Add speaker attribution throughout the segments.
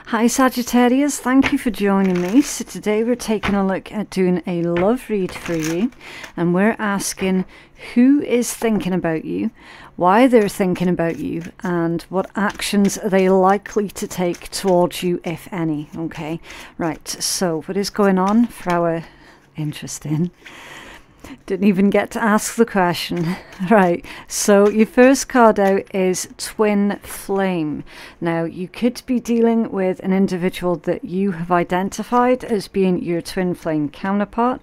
Speaker 1: Hi Sagittarius, thank you for joining me. So today we're taking a look at doing a love read for you, and we're asking who is thinking about you, why they're thinking about you, and what actions are they likely to take towards you, if any. Okay, right, so what is going on for our interesting? Didn't even get to ask the question. Right, so your first card out is Twin Flame. Now, you could be dealing with an individual that you have identified as being your twin flame counterpart.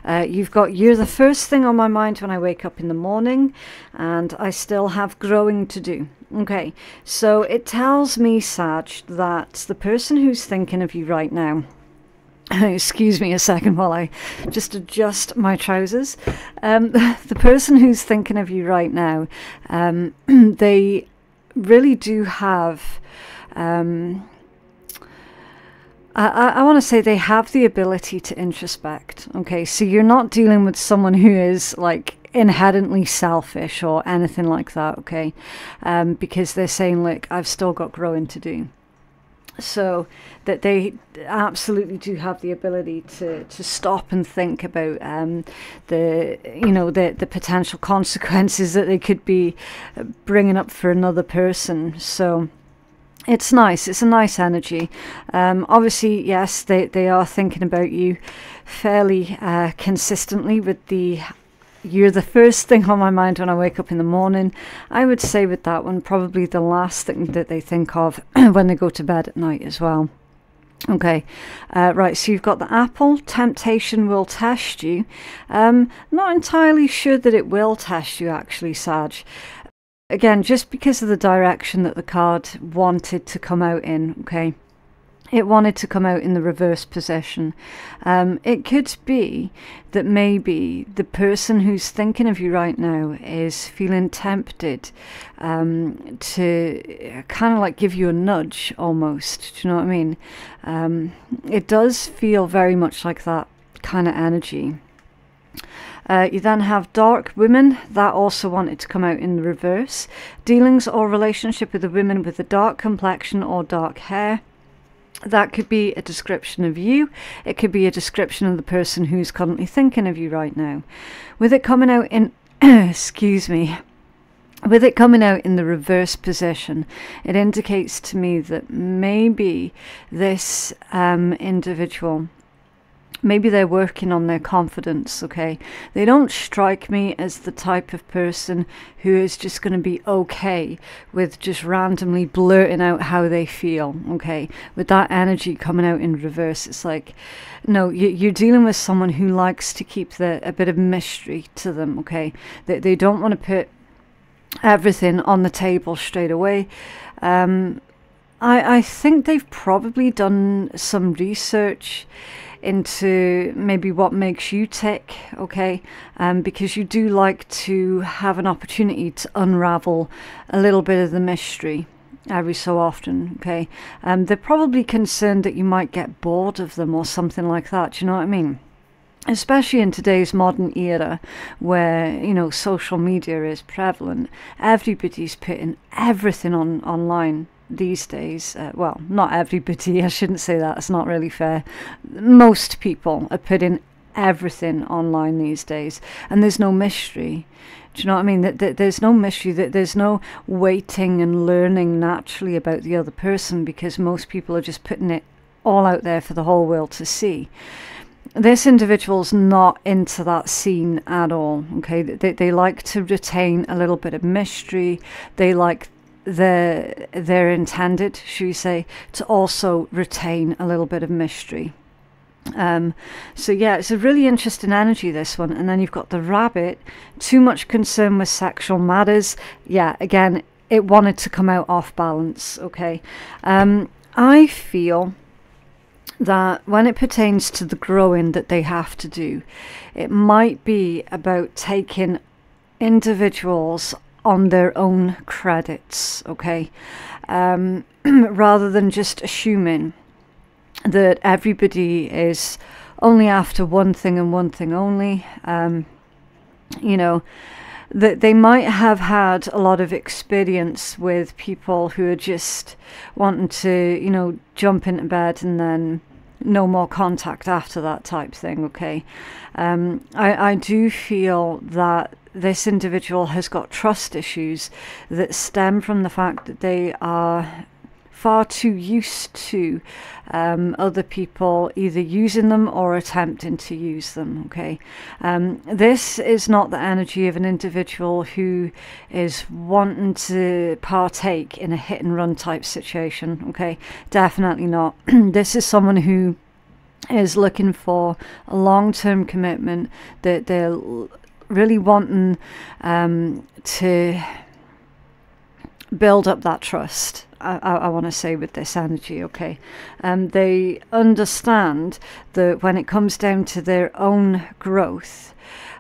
Speaker 1: You've got "you're the first thing on my mind when I wake up in the morning, and I still have growing to do." Okay, so it tells me, Sag, that the person who's thinking of you right now, excuse me a second while I just adjust my trousers. The person who's thinking of you right now, they really do have, I want to say they have the ability to introspect. Okay, so you're not dealing with someone who is like inherently selfish or anything like that, okay? Because they're saying, look, I've still got growing to do. So that they absolutely do have the ability to stop and think about the potential consequences that they could be bringing up for another person. So it's nice. It's a nice energy. Obviously, yes, they are thinking about you fairly consistently with the "you're the first thing on my mind when I wake up in the morning." I would say with that one, probably the last thing that they think of when they go to bed at night as well. Okay, right, so you've got the Apple. Temptation will test you. Not entirely sure that it will test you, actually, Sag. Again, just because of the direction that the card wanted to come out in, okay? It wanted to come out in the reverse position. It could be that maybe the person who's thinking of you right now is feeling tempted to kind of like give you a nudge almost. Do you know what I mean? It does feel very much like that kind of energy. You then have Dark Women. That also wanted to come out in the reverse. Dealings or relationship with a woman with a dark complexion or dark hair. That could be a description of you. It could be a description of the person who's currently thinking of you right now. With it coming out in, excuse me, with it coming out in the reverse position, it indicates to me that maybe this individual, maybe they're working on their confidence, okay? They don't strike me as the type of person who is just going to be okay with just randomly blurting out how they feel, okay? With that energy coming out in reverse, it's like, no, you're dealing with someone who likes to keep a bit of mystery to them, okay? They don't want to put everything on the table straight away. I think they've probably done some research into maybe what makes you tick, okay? Because you do like to have an opportunity to unravel a little bit of the mystery every so often, okay? They're probably concerned that you might get bored of them or something like that, do you know what I mean? Especially in today's modern era where, you know, social media is prevalent. Everybody's putting everything online these days. Well, not everybody, I shouldn't say that, it's not really fair. Most people are putting everything online these days, and there's no mystery. Do you know what I mean? There's no mystery, there's no waiting and learning naturally about the other person, because most people are just putting it all out there for the whole world to see. This individual's not into that scene at all, okay? They like to retain a little bit of mystery. They like they're intended, should we say, to also retain a little bit of mystery. So yeah, it's a really interesting energy, this one. And then you've got the Rabbit. Too much concern with sexual matters. Yeah, again, it wanted to come out off balance, okay? I feel that when it pertains to the growing that they have to do, it might be about taking individuals on their own credits, okay? Rather than just assuming that everybody is only after one thing and one thing only. You know, that they might have had a lot of experience with people who are just wanting to, you know, jump into bed and then no more contact after that type thing, okay? I do feel that this individual has got trust issues that stem from the fact that they are far too used to other people either using them or attempting to use them, okay? This is not the energy of an individual who is wanting to partake in a hit and run type situation, okay? Definitely not. This is someone who is looking for a long-term commitment, that they're really wanting to build up that trust, I want to say, with this energy, okay? They understand that when it comes down to their own growth,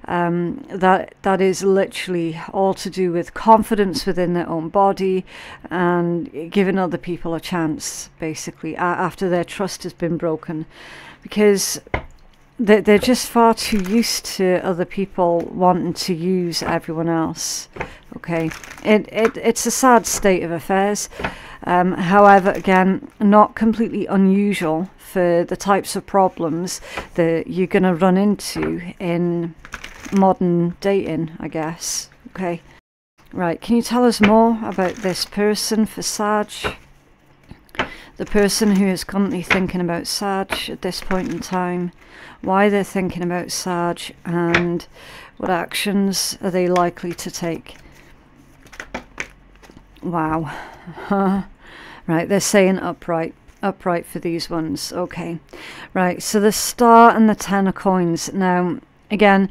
Speaker 1: that is literally all to do with confidence within their own body and giving other people a chance, basically, after their trust has been broken, because they're just far too used to other people wanting to use everyone else, okay? It's a sad state of affairs. However, again, not completely unusual for the types of problems that you're going to run into in modern dating, I guess, okay? Right, can you tell us more about this person for Sag? The person who is currently thinking about Sag at this point in time, why they're thinking about Sag, and what actions are they likely to take? Wow. Right, they're saying upright for these ones, okay. Right, so the Star and the Ten of Coins. Now, again,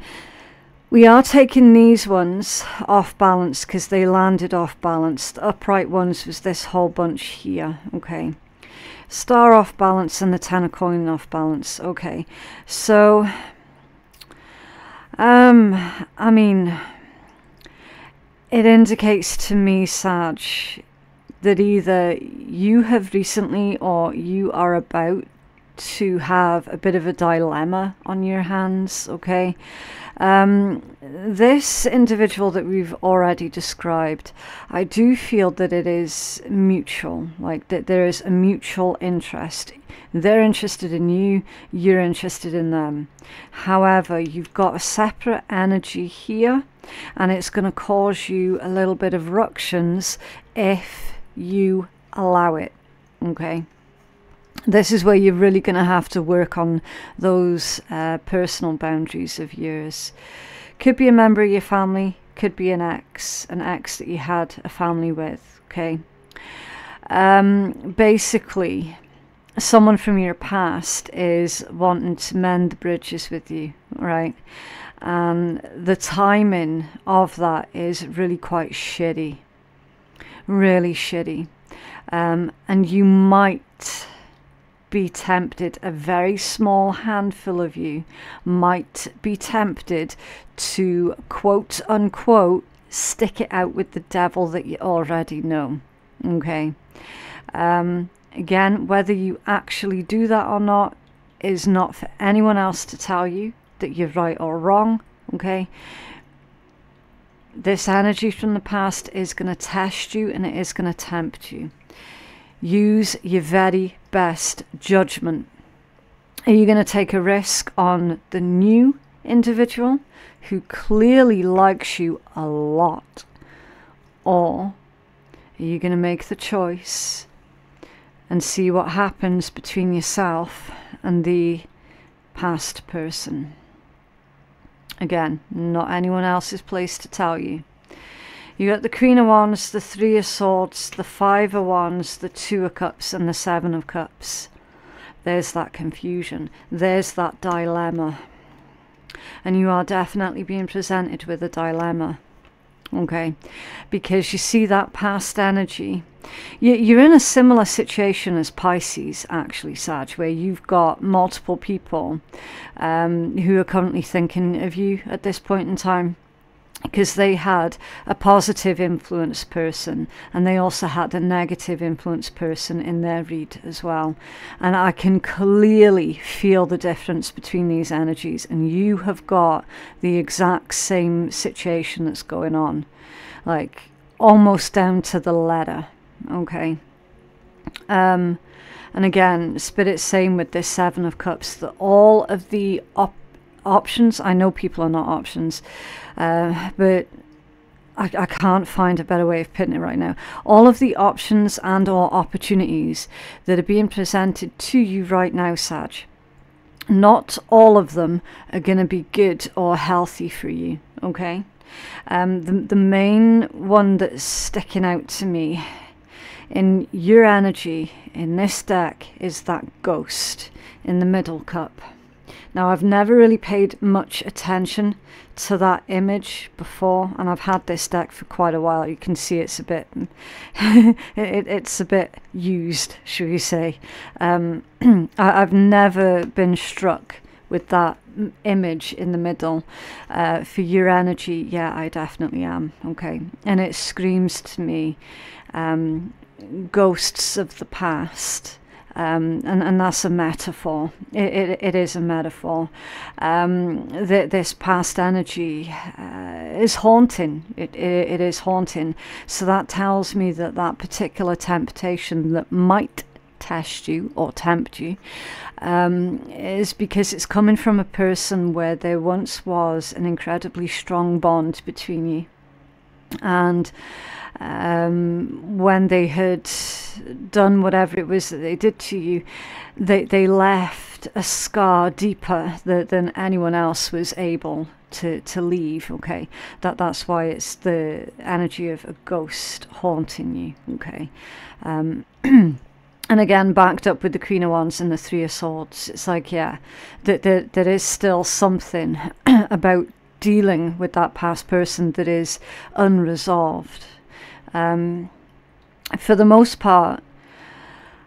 Speaker 1: we are taking these ones off balance because they landed off balance. The upright ones was this whole bunch here, okay. Star off balance and the Ten of Coins off balance, okay. So, I mean, it indicates to me, Sag, that either you have recently or you are about to have a bit of a dilemma on your hands, okay? This individual that we've already described, I do feel that it is mutual, like that there is a mutual interest. They're interested in you, you're interested in them. However, you've got a separate energy here, and it's going to cause you a little bit of ructions if you allow it, okay? This is where you're really going to have to work on those personal boundaries of yours. Could be a member of your family, could be an ex that you had a family with, okay? Basically, someone from your past is wanting to mend the bridges with you, right? And the timing of that is really quite shitty. Really shitty. And you might be tempted, a very small handful of you might be tempted to, quote unquote, stick it out with the devil that you already know, okay? Again, whether you actually do that or not is not for anyone else to tell you that you're right or wrong, okay? This energy from the past is going to test you, and it is going to tempt you. Use your very best judgment. Are you going to take a risk on the new individual who clearly likes you a lot? Or are you going to make the choice and see what happens between yourself and the past person? Again, not anyone else's place to tell you. You got the Queen of Wands, the Three of Swords, the Five of Wands, the Two of Cups, and the Seven of Cups. There's that confusion. There's that dilemma. And you are definitely being presented with a dilemma. Okay? Because you see that past energy. You're in a similar situation as Pisces, actually, Sag, where you've got multiple people who are currently thinking of you at this point in time. because they had a positive influence person and they also had a negative influence person in their read as well. And I can clearly feel the difference between these energies, and you have got the exact same situation that's going on, like almost down to the letter. Okay. And again, Spirit's saying with this Seven of Cups that all of the options, I know people are not options, but I can't find a better way of putting it right now. All of the options and or opportunities that are being presented to you right now, Sag, not all of them are going to be good or healthy for you, okay? The main one that's sticking out to me in your energy in this deck is that Ghost in the middle cup. Now, I've never really paid much attention to that image before, and I've had this deck for quite a while. You can see it's a bit it's a bit used, shall we say. I've never been struck with that image in the middle. For your energy, yeah, I definitely am. Okay, and it screams to me ghosts of the past. And that's a metaphor. It is a metaphor. This past energy is haunting. It is haunting. So that tells me that that particular temptation that might test you or tempt you is because it's coming from a person where there once was an incredibly strong bond between you. And when they had done whatever it was that they did to you, they left a scar deeper than anyone else was able to leave. Okay, that's why it's the energy of a ghost haunting you. Okay, and again, backed up with the Queen of Wands and the Three of Swords, it's like, yeah, there is still something about dealing with that past person that is unresolved. For the most part,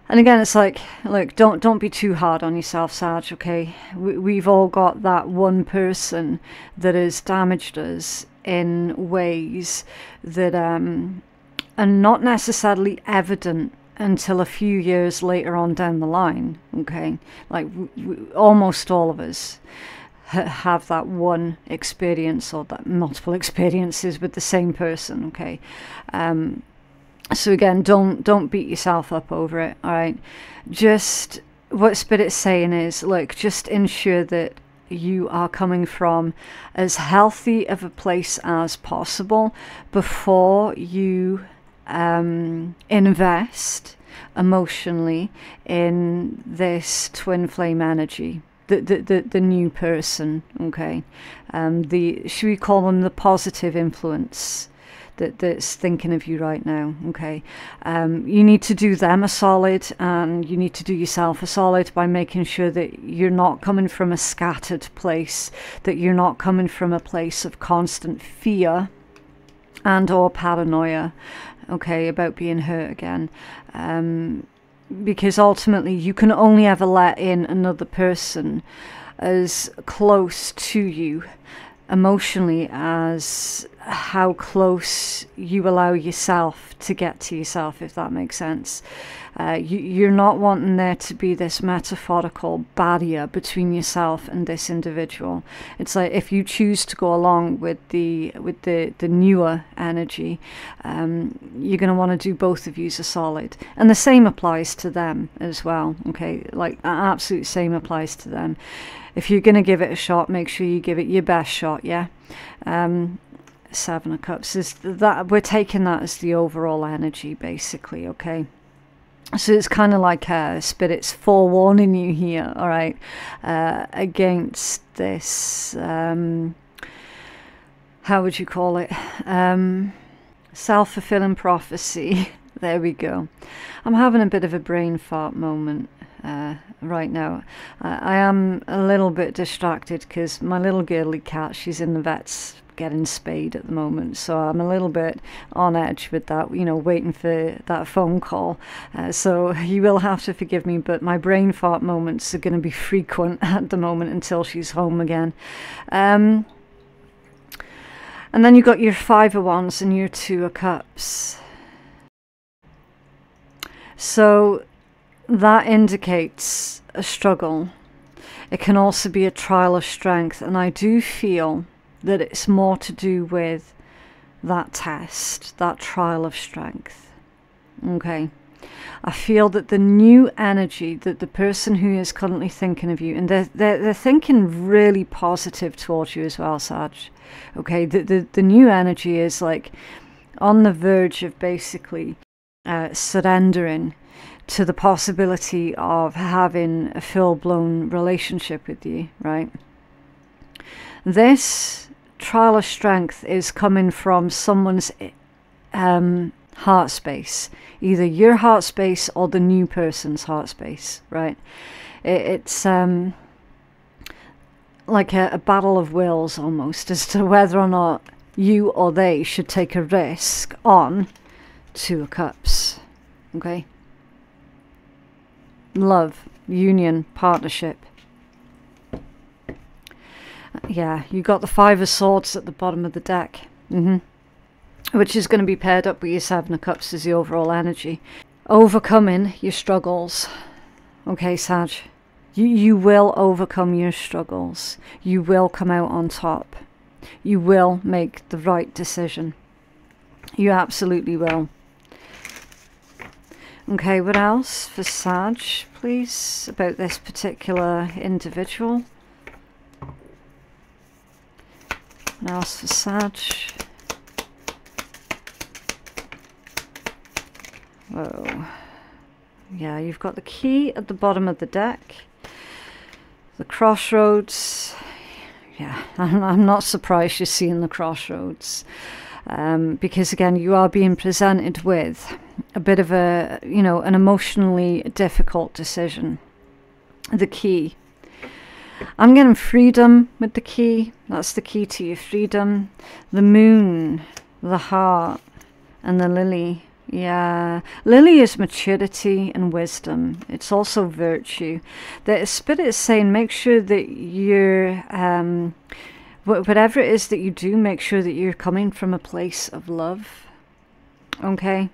Speaker 1: and again, it's like, look, don't be too hard on yourself, Sag. Okay, we've all got that one person that has damaged us in ways that are not necessarily evident until a few years later on down the line. Okay, like almost all of us have that one experience or that multiple experiences with the same person. Okay, so again, don't beat yourself up over it. All right, just what Spirit's saying is, look, just ensure that you are coming from as healthy of a place as possible before you invest emotionally in this twin flame energy. The new person, okay, should we call them the positive influence that's thinking of you right now, okay? You need to do them a solid, and you need to do yourself a solid by making sure that you're not coming from a scattered place, that you're not coming from a place of constant fear and or paranoia, okay, about being hurt again. Because ultimately you can only ever let in another person as close to you emotionally as how close you allow yourself to get to yourself, if that makes sense. You're not wanting there to be this metaphorical barrier between yourself and this individual. It's like if you choose to go along with the newer energy, you're going to want to do both of you as a solid, and the same applies to them as well. Okay, like absolute same applies to them. If you're going to give it a shot, make sure you give it your best shot. Yeah. Seven of Cups is that we're taking that as the overall energy, basically. Okay. So it's kind of like Spirit's forewarning you here, all right, against this, how would you call it, self-fulfilling prophecy. There we go. I'm having a bit of a brain fart moment right now. I am a little bit distracted because my little girly cat, she's in the vet's getting spayed at the moment, so I'm a little bit on edge with that, you know, waiting for that phone call, so you will have to forgive me, but my brain fart moments are going to be frequent at the moment until she's home again. And then you've got your Five of Wands and your Two of Cups. So that indicates a struggle. It can also be a trial of strength. And I do feel that it's more to do with that test, that trial of strength. Okay. I feel that the new energy, that the person who is currently thinking of you, and they're thinking really positive towards you as well, Sag. Okay, the new energy is like on the verge of basically surrendering to the possibility of having a full-blown relationship with you, right? This trial of strength is coming from someone's heart space, either your heart space or the new person's heart space, right? It's like a battle of wills almost, as to whether or not you or they should take a risk on Two of Cups. Okay, love, union, partnership. Yeah, you got the Five of Swords at the bottom of the deck, which is going to be paired up with your Seven of Cups as the overall energy. Overcoming your struggles. Okay, Sag. You will overcome your struggles. You will come out on top. You will make the right decision. You absolutely will. Okay, what else for Sag, please, about this particular individual? What else for Sag? Whoa. Yeah, you've got the Key at the bottom of the deck. The Crossroads. Yeah, I'm not surprised you're seeing the Crossroads. Because again, you are being presented with a bit of a, you know, an emotionally difficult decision. The Key. I'm getting freedom with the Key. That's the key to your freedom. The Moon, the Heart, and the Lily. Yeah, Lily is maturity and wisdom. It's also virtue. The Spirit is saying, make sure that you're, whatever it is that you do, make sure that you're coming from a place of love. Okay?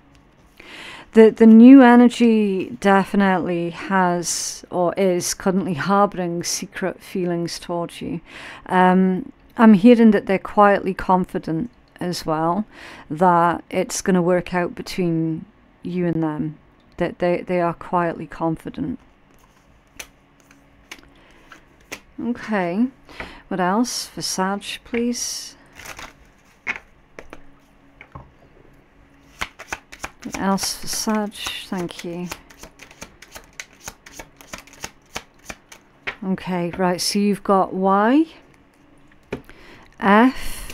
Speaker 1: The new energy definitely has, or is currently harboring secret feelings towards you. I'm hearing that they're quietly confident as well, that it's going to work out between you and them, that they are quietly confident. Okay, what else for Sag, please? What else for Sag? Thank you. Okay, right, so you've got Y, F,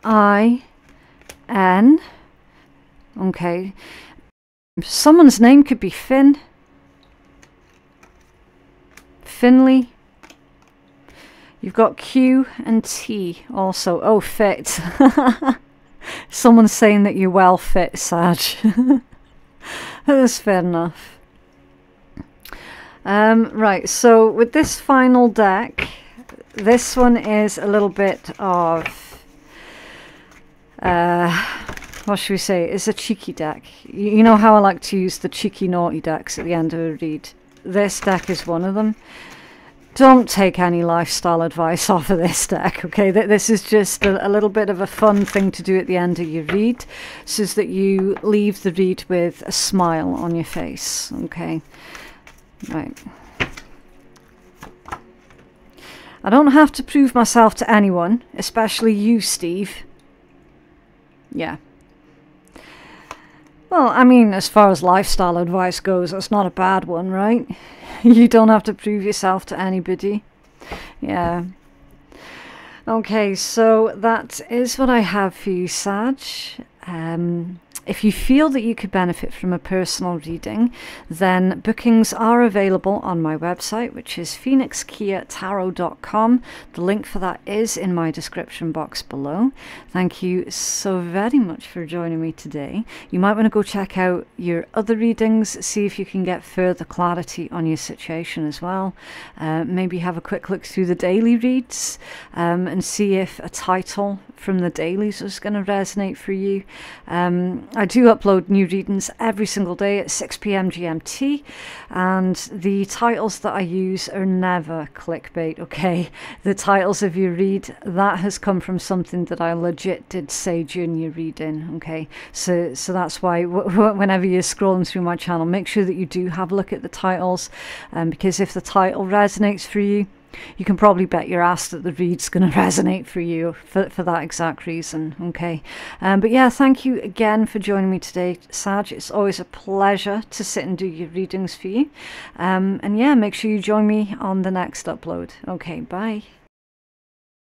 Speaker 1: I, N. Okay. Someone's name could be Finn. Finley. You've got Q and T also. Oh, fit. Someone's saying that you're well fit, Sag. That's fair enough. Right, so with this final deck, this one is a little bit of what should we say? It's a cheeky deck. You know how I like to use the cheeky naughty decks at the end of a read. This deck is one of them. Don't take any lifestyle advice off of this deck, okay? This is just a little bit of a fun thing to do at the end of your read, so that you leave the read with a smile on your face, okay? Right. I don't have to prove myself to anyone, especially you, Steve. Yeah. Well, I mean, as far as lifestyle advice goes, that's not a bad one, right? You don't have to prove yourself to anybody. Yeah. Okay, so that is what I have for you, Sag. If you feel that you could benefit from a personal reading, then bookings are available on my website, which is phoenixkeiatarot.com. The link for that is in my description box below. Thank you so very much for joining me today. You might want to go check out your other readings, see if you can get further clarity on your situation as well. Maybe have a quick look through the daily reads and see if a title from the dailies is going to resonate for you. I do upload new readings every single day at 6 p.m. GMT, and the titles that I use are never clickbait, okay? The titles of your read, that has come from something that I legit did say during your reading, okay? So that's why whenever you're scrolling through my channel, make sure that you do have a look at the titles, because if the title resonates for you, you can probably bet your ass that the read's going to resonate for you for that exact reason, okay? But yeah, thank you again for joining me today, Sag. It's always a pleasure to sit and do your readings for you. And yeah, make sure you join me on the next upload. Okay, bye.